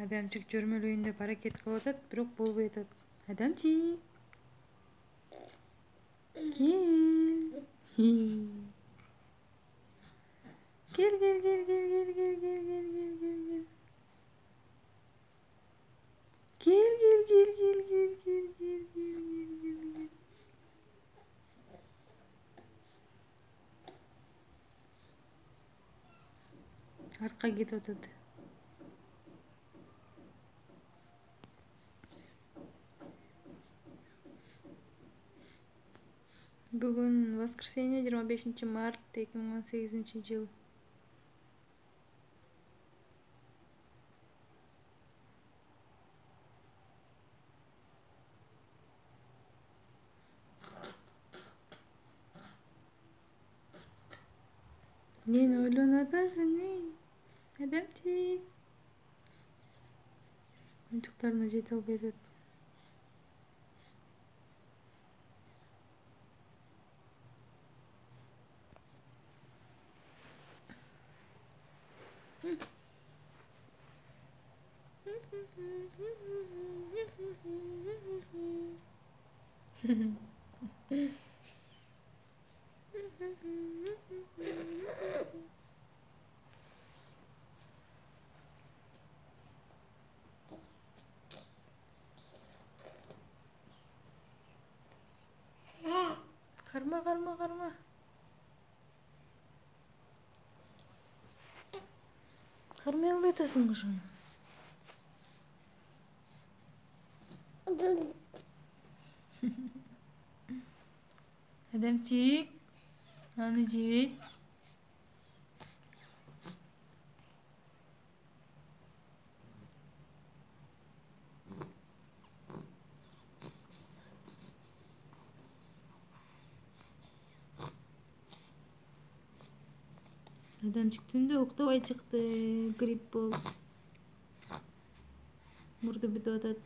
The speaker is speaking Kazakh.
Адамчык жөрмөлөйүн деп аракет кылып атат, бирок болбой атат. Адамчык. Кел. Кел, кел, кел, кел, кел, кел, кел, кел, кел, кел, кел. Кел, кел, кел, кел, кел, кел, кел, кел, кел, кел. Артка кетип атат. Бүгүн воскресенье 25 март 2018-жыл. Нени ойлонуп атасың, Адамчык? Ойунчуктарына жете албай атат. Карма, карма, карма. Кармай албай атасың ошону. Адамчык, аны жебей. Адамчык түндө уктабай чыкты, грипп болуп. Мурду бүтүп атат.